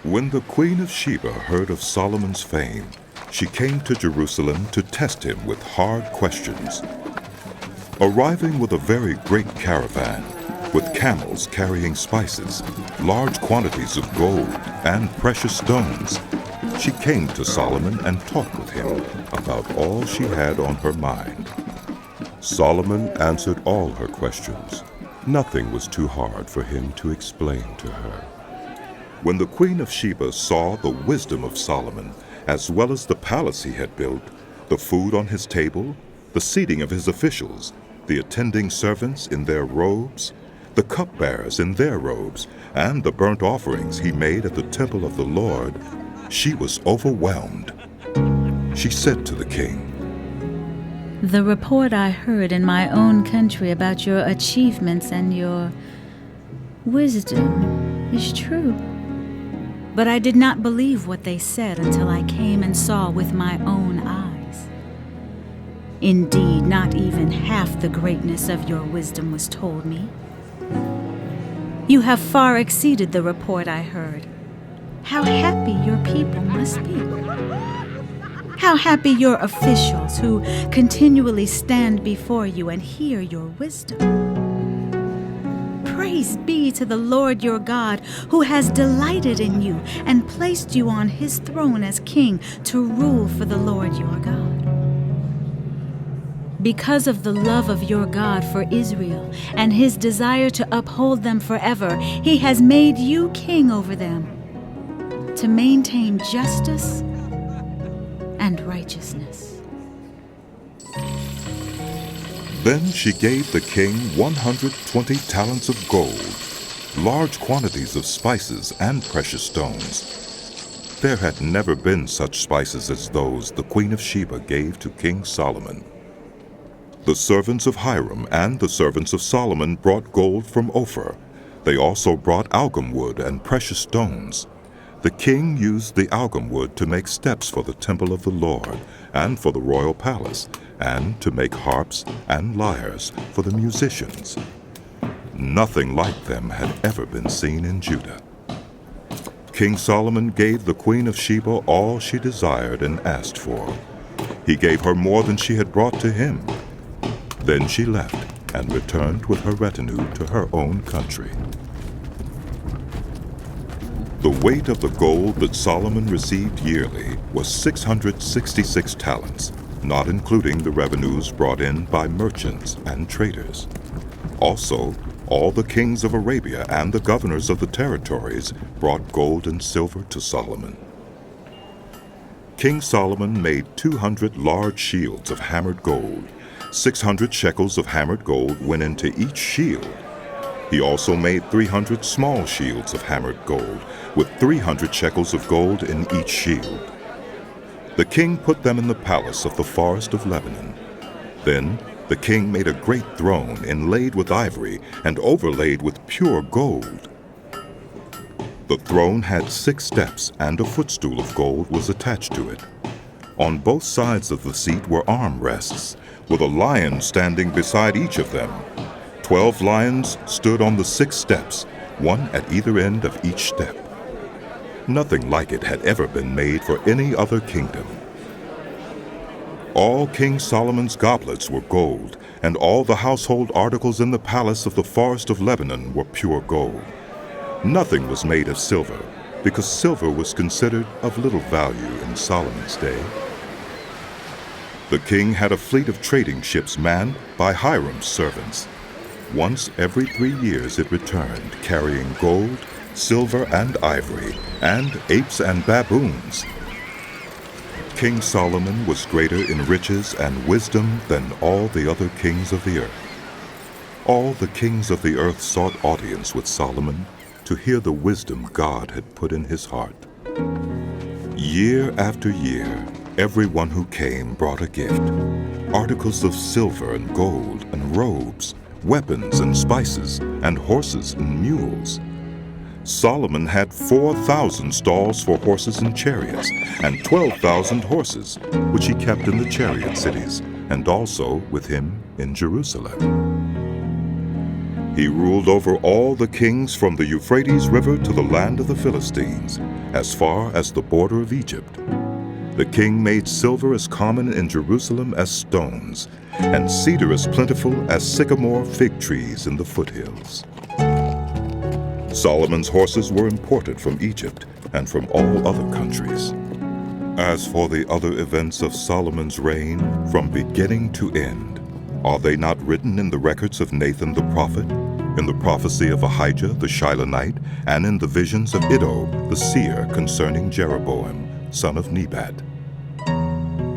When the Queen of Sheba heard of Solomon's fame, she came to Jerusalem to test him with hard questions. Arriving with a very great caravan, with camels carrying spices, large quantities of gold, and precious stones, she came to Solomon and talked with him about all she had on her mind. Solomon answered all her questions. Nothing was too hard for him to explain to her. When the Queen of Sheba saw the wisdom of Solomon, as well as the palace he had built, the food on his table, the seating of his officials, the attending servants in their robes, the cupbearers in their robes, and the burnt offerings he made at the temple of the Lord, she was overwhelmed. She said to the king, "The report I heard in my own country about your achievements and your wisdom is true. But I did not believe what they said until I came and saw with my own eyes. Indeed, not even half the greatness of your wisdom was told me. You have far exceeded the report I heard. How happy your people must be. How happy your officials who continually stand before you and hear your wisdom. Praise be to the Lord your God, who has delighted in you and placed you on his throne as king to rule for the Lord your God. Because of the love of your God for Israel and his desire to uphold them forever, he has made you king over them, to maintain justice and righteousness." Then she gave the king 120 talents of gold, large quantities of spices and precious stones. There had never been such spices as those the Queen of Sheba gave to King Solomon. The servants of Hiram and the servants of Solomon brought gold from Ophir. They also brought algum wood and precious stones. The king used the algum wood to make steps for the temple of the Lord and for the royal palace, and to make harps and lyres for the musicians. Nothing like them had ever been seen in Judah. King Solomon gave the Queen of Sheba all she desired and asked for. He gave her more than she had brought to him. Then she left and returned with her retinue to her own country. The weight of the gold that Solomon received yearly was 666 talents, not including the revenues brought in by merchants and traders. Also, all the kings of Arabia and the governors of the territories brought gold and silver to Solomon. King Solomon made 200 large shields of hammered gold. 600 shekels of hammered gold went into each shield. He also made 300 small shields of hammered gold, with 300 shekels of gold in each shield. The king put them in the palace of the forest of Lebanon. Then the king made a great throne inlaid with ivory and overlaid with pure gold. The throne had 6 steps, and a footstool of gold was attached to it. On both sides of the seat were armrests, with a lion standing beside each of them. 12 lions stood on the 6 steps, one at either end of each step. Nothing like it had ever been made for any other kingdom. All King Solomon's goblets were gold, and all the household articles in the palace of the forest of Lebanon were pure gold. Nothing was made of silver, because silver was considered of little value in Solomon's day. The king had a fleet of trading ships manned by Hiram's servants. Once every 3 years it returned, carrying gold, silver, and ivory, and apes and baboons. King Solomon was greater in riches and wisdom than all the other kings of the earth. All the kings of the earth sought audience with Solomon to hear the wisdom God had put in his heart. Year after year, everyone who came brought a gift, articles of silver and gold and robes, weapons and spices, and horses and mules. Solomon had 4,000 stalls for horses and chariots, and 12,000 horses, which he kept in the chariot cities, and also with him in Jerusalem. He ruled over all the kings from the Euphrates River to the land of the Philistines, as far as the border of Egypt. The king made silver as common in Jerusalem as stones, and cedar as plentiful as sycamore fig trees in the foothills. Solomon's horses were imported from Egypt and from all other countries. As for the other events of Solomon's reign, from beginning to end, are they not written in the records of Nathan the prophet, in the prophecy of Ahijah the Shilonite, and in the visions of Iddo the seer concerning Jeroboam, son of Nebat?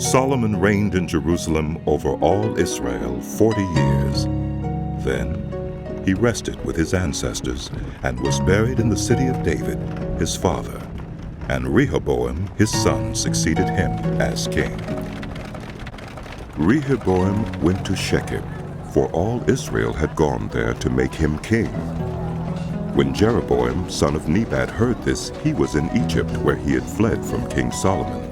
Solomon reigned in Jerusalem over all Israel 40 years. Then he rested with his ancestors and was buried in the city of David, his father, and Rehoboam his son succeeded him as king. Rehoboam went to Shechem, for all Israel had gone there to make him king. When Jeroboam, son of Nebat, heard this, he was in Egypt, where he had fled from King Solomon.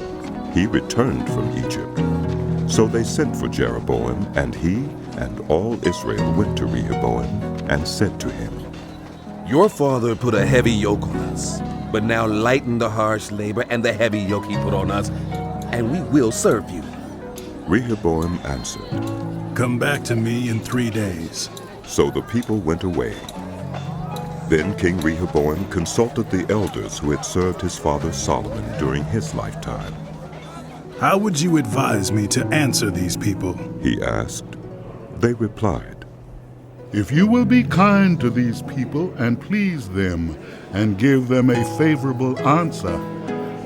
He returned from Egypt. So they sent for Jeroboam, and he and all Israel went to Rehoboam and said to him, Your father put a heavy yoke on us, but now lighten the harsh labor and the heavy yoke he put on us, and we will serve you. Rehoboam answered, Come back to me in 3 days. So the people went away. Then King Rehoboam consulted the elders who had served his father Solomon during his lifetime. How would you advise me to answer these people? He asked. They replied, If you will be kind to these people and please them and give them a favorable answer,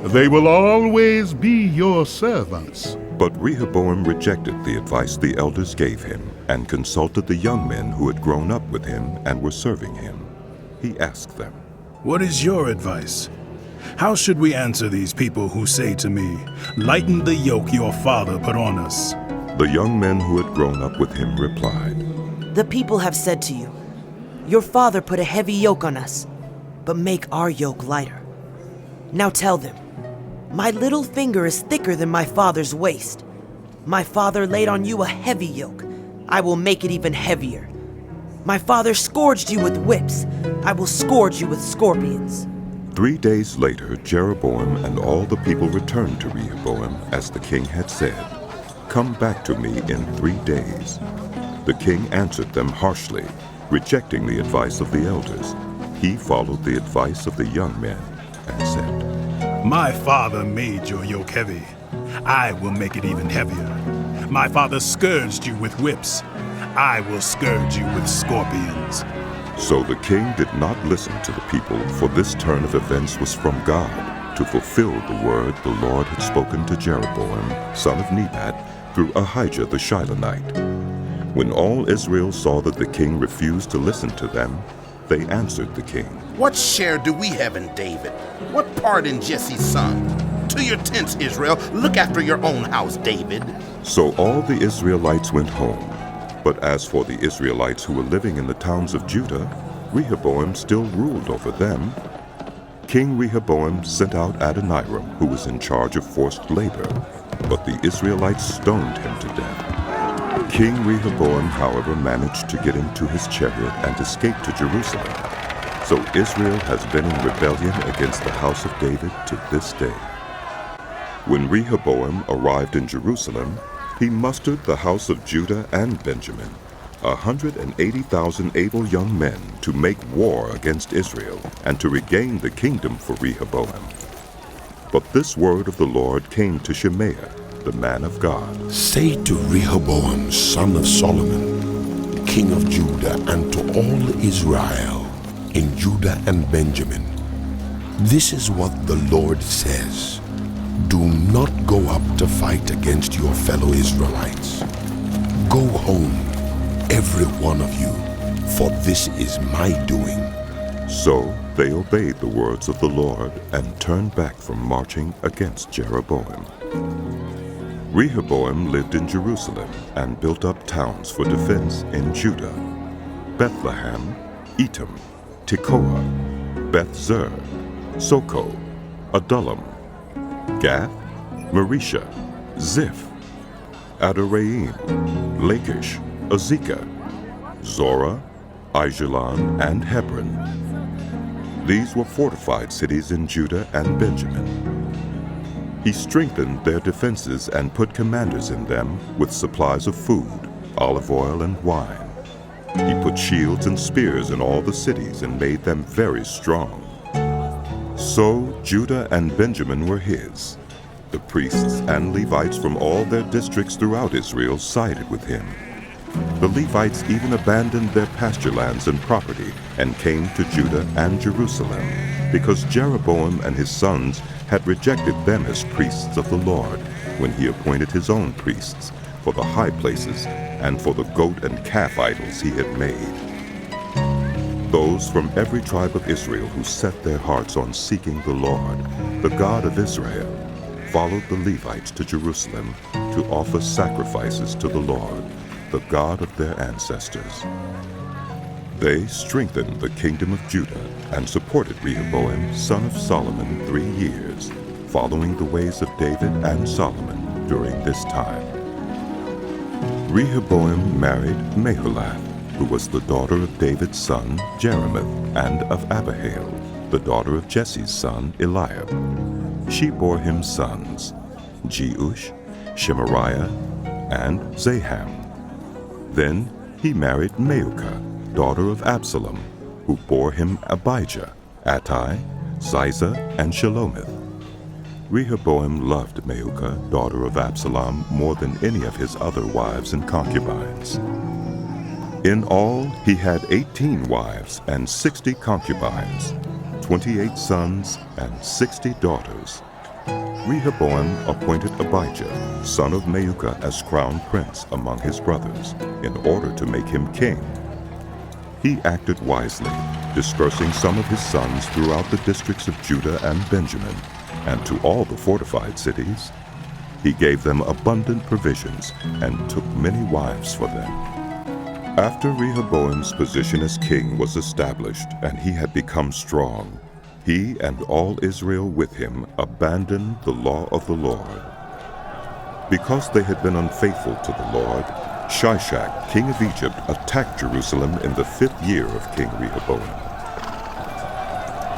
they will always be your servants. But Rehoboam rejected the advice the elders gave him and consulted the young men who had grown up with him and were serving him. He asked them, What is your advice? How should we answer these people who say to me, Lighten the yoke your father put on us? The young men who had grown up with him replied, The people have said to you, Your father put a heavy yoke on us, but make our yoke lighter. Now tell them, My little finger is thicker than my father's waist. My father laid on you a heavy yoke. I will make it even heavier. My father scourged you with whips. I will scourge you with scorpions. 3 days later, Jeroboam and all the people returned to Rehoboam, as the king had said, Come back to me in 3 days. The king answered them harshly, rejecting the advice of the elders. He followed the advice of the young men and said, My father made your yoke heavy. I will make it even heavier. My father scourged you with whips. I will scourge you with scorpions. So the king did not listen to the people, for this turn of events was from God, to fulfill the word the Lord had spoken to Jeroboam, son of Nebat, through Ahijah the Shilonite. When all Israel saw that the king refused to listen to them, they answered the king, What share do we have in David? What part in Jesse's son? To your tents, Israel. Look after your own house, David. So all the Israelites went home. But as for the Israelites who were living in the towns of Judah, Rehoboam still ruled over them. King Rehoboam sent out Adoniram, who was in charge of forced labor, but the Israelites stoned him to death. King Rehoboam, however, managed to get into his chariot and escape to Jerusalem. So Israel has been in rebellion against the house of David to this day. When Rehoboam arrived in Jerusalem, he mustered the house of Judah and Benjamin, 180,000 able young men, to make war against Israel and to regain the kingdom for Rehoboam. But this word of the Lord came to Shemaiah, the man of God. Say to Rehoboam, son of Solomon, king of Judah, and to all Israel in Judah and Benjamin, this is what the Lord says. Do not go up to fight against your fellow Israelites. Go home, every one of you, for this is my doing. So they obeyed the words of the Lord and turned back from marching against Jeroboam. Rehoboam lived in Jerusalem and built up towns for defense in Judah: Bethlehem, Etam, Tekoa, Beth-zur, Soko, Adullam, Gath, Marisha, Ziph, Adoraim, Lachish, Azekah, Zorah, Aijalon, and Hebron. These were fortified cities in Judah and Benjamin. He strengthened their defenses and put commanders in them with supplies of food, olive oil, and wine. He put shields and spears in all the cities and made them very strong. So Judah and Benjamin were his. The priests and Levites from all their districts throughout Israel sided with him. The Levites even abandoned their pasture lands and property and came to Judah and Jerusalem, because Jeroboam and his sons had rejected them as priests of the Lord when he appointed his own priests for the high places and for the goat and calf idols he had made. Those from every tribe of Israel who set their hearts on seeking the Lord, the God of Israel, followed the Levites to Jerusalem to offer sacrifices to the Lord, the God of their ancestors. They strengthened the kingdom of Judah and supported Rehoboam, son of Solomon, 3 years, following the ways of David and Solomon during this time. Rehoboam married Maholath, who was the daughter of David's son Jeremoth, and of Abihail, the daughter of Jesse's son Eliab. She bore him sons, Jeush, Shemariah, and Zaham. Then he married Maacah, daughter of Absalom, who bore him Abijah, Attai, Ziza, and Shelomith. Rehoboam loved Maacah, daughter of Absalom, more than any of his other wives and concubines. In all, he had 18 wives and 60 concubines, 28 sons and 60 daughters. Rehoboam appointed Abijah, son of Maacah, as crown prince among his brothers, in order to make him king. He acted wisely, dispersing some of his sons throughout the districts of Judah and Benjamin, and to all the fortified cities. He gave them abundant provisions and took many wives for them. After Rehoboam's position as king was established and he had become strong, he and all Israel with him abandoned the law of the Lord. Because they had been unfaithful to the Lord, Shishak, king of Egypt, attacked Jerusalem in the 5th year of King Rehoboam.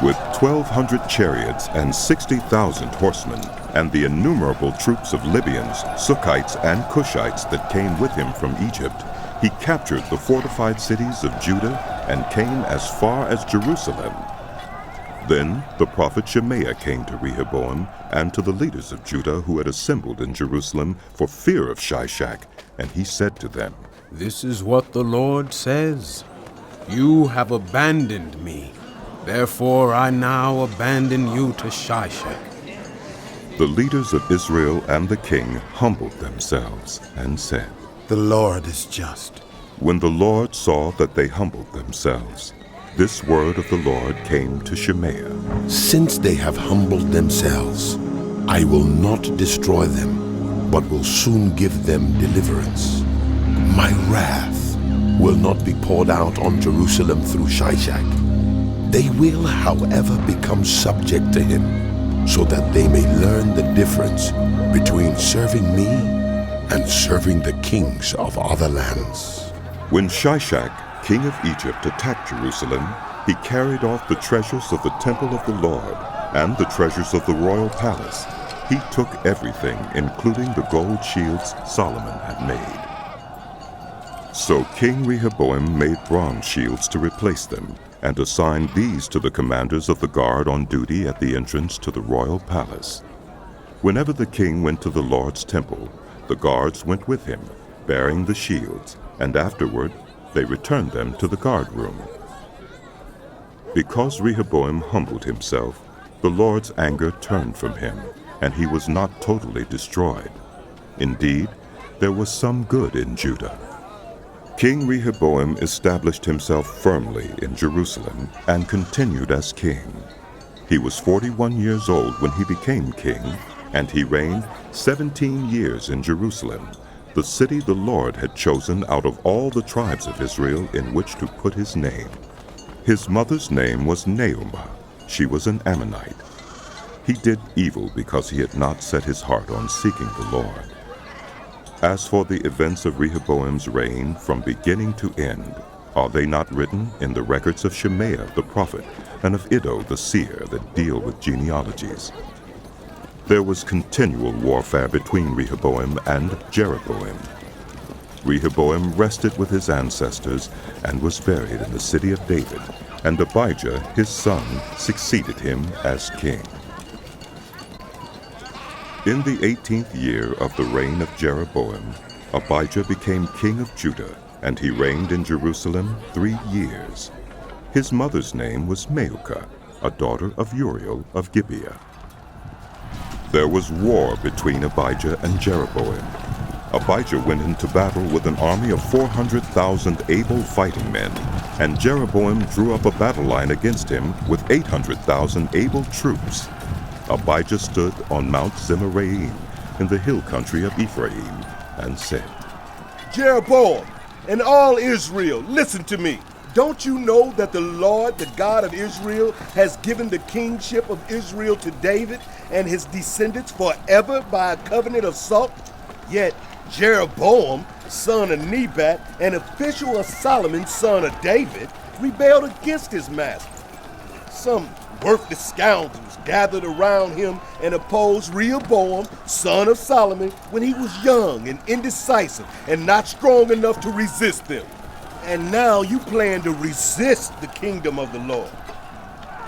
With 1,200 chariots and 60,000 horsemen, and the innumerable troops of Libyans, Sukkites, and Cushites that came with him from Egypt, he captured the fortified cities of Judah and came as far as Jerusalem. Then the prophet Shemaiah came to Rehoboam and to the leaders of Judah who had assembled in Jerusalem for fear of Shishak, and he said to them, This is what the Lord says. You have abandoned me. Therefore I now abandon you to Shishak. The leaders of Israel and the king humbled themselves and said, The Lord is just. When the Lord saw that they humbled themselves, this word of the Lord came to Shemaiah. Since they have humbled themselves, I will not destroy them, but will soon give them deliverance. My wrath will not be poured out on Jerusalem through Shishak. They will, however, become subject to him, so that they may learn the difference between serving me and serving the kings of other lands. When Shishak, king of Egypt, attacked Jerusalem, he carried off the treasures of the temple of the Lord and the treasures of the royal palace. He took everything, including the gold shields Solomon had made. So King Rehoboam made bronze shields to replace them, and assigned these to the commanders of the guard on duty at the entrance to the royal palace. Whenever the king went to the Lord's temple, the guards went with him, bearing the shields, and afterward they returned them to the guard room. Because Rehoboam humbled himself, the Lord's anger turned from him, and he was not totally destroyed. Indeed, there was some good in Judah. King Rehoboam established himself firmly in Jerusalem and continued as king. He was 41 years old when he became king, and he reigned 17 years in Jerusalem, the city the Lord had chosen out of all the tribes of Israel in which to put his name. His mother's name was Naamah. She was an Ammonite. He did evil because he had not set his heart on seeking the Lord. As for the events of Rehoboam's reign from beginning to end, Are they not written in the records of Shemaiah the prophet and of Iddo the seer that deal with genealogies? There was continual warfare between Rehoboam and Jeroboam. Rehoboam rested with his ancestors and was buried in the city of David, and Abijah his son succeeded him as king. In the 18th year of the reign of Jeroboam, Abijah became king of Judah, and he reigned in Jerusalem 3 years. His mother's name was Maacah, a daughter of Uriel of Gibeah. There was war between Abijah and Jeroboam. Abijah went into battle with an army of 400,000 able fighting men, and Jeroboam drew up a battle line against him with 800,000 able troops. Abijah stood on Mount Zemaraim in the hill country of Ephraim and said, Jeroboam and all Israel, listen to me. Don't you know that the Lord, the God of Israel, has given the kingship of Israel to David and his descendants forever by a covenant of salt? Yet Jeroboam, son of Nebat, an official of Solomon, son of David, rebelled against his master. Some worthless scoundrels gathered around him and opposed Rehoboam, son of Solomon, when he was young and indecisive and not strong enough to resist them. And now you plan to resist the kingdom of the Lord,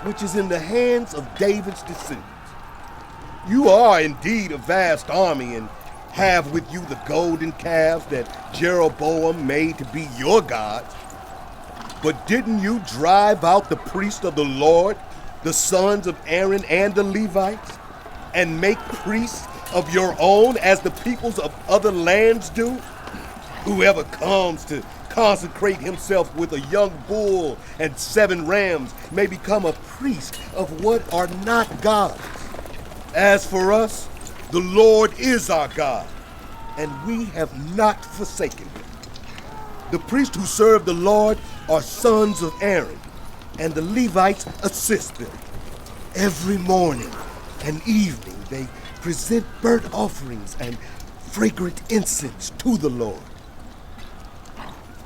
which is in the hands of David's descendants. You are indeed a vast army and have with you the golden calves that Jeroboam made to be your gods. But didn't you drive out the priests of the Lord, the sons of Aaron and the Levites, and make priests of your own as the peoples of other lands do? Whoever comes to consecrate himself with a young bull and 7 rams may become a priest of what are not gods. As for us, the Lord is our God, and we have not forsaken him. The priests who serve the Lord are sons of Aaron, and the Levites assist them. Every morning and evening they present burnt offerings and fragrant incense to the Lord.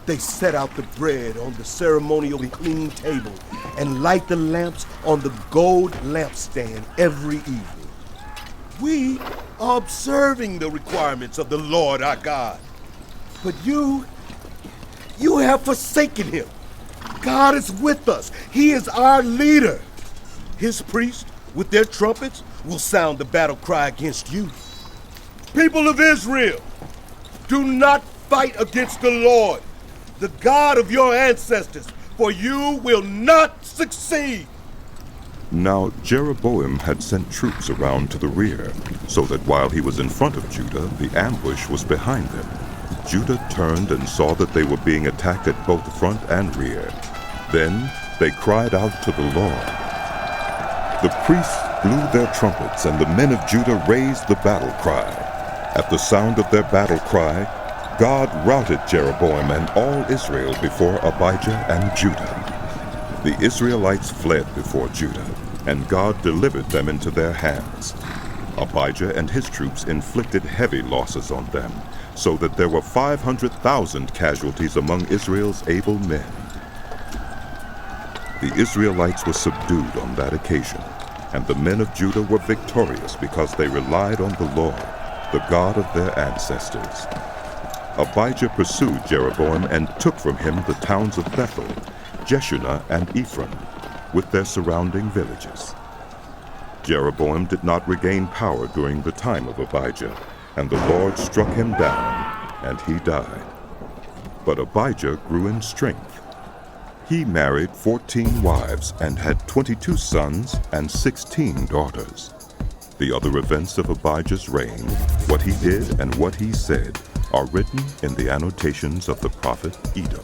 They set out the bread on the ceremonially clean table and light the lamps on the gold lampstand every evening. We are observing the requirements of the Lord our God. But you have forsaken him. God is with us. He is our leader. His priests, with their trumpets, will sound the battle cry against you. People of Israel, do not fight against the Lord, the God of your ancestors, for you will not succeed. Now Jeroboam had sent troops around to the rear, so that while he was in front of Judah, the ambush was behind them. Judah turned and saw that they were being attacked at both front and rear. Then they cried out to the Lord. The priests blew their trumpets, and the men of Judah raised the battle cry. At the sound of their battle cry, God routed Jeroboam and all Israel before Abijah and Judah. The Israelites fled before Judah, and God delivered them into their hands. Abijah and his troops inflicted heavy losses on them, so that there were 500,000 casualties among Israel's able men. The Israelites were subdued on that occasion, and the men of Judah were victorious because they relied on the Lord, the God of their ancestors. Abijah pursued Jeroboam and took from him the towns of Bethel, Jeshunah, and Ephraim, with their surrounding villages. Jeroboam did not regain power during the time of Abijah, and the Lord struck him down, and he died. But Abijah grew in strength. He married 14 wives and had 22 sons and 16 daughters. The other events of Abijah's reign, what he did and what he said, are written in the annotations of the prophet Iddo.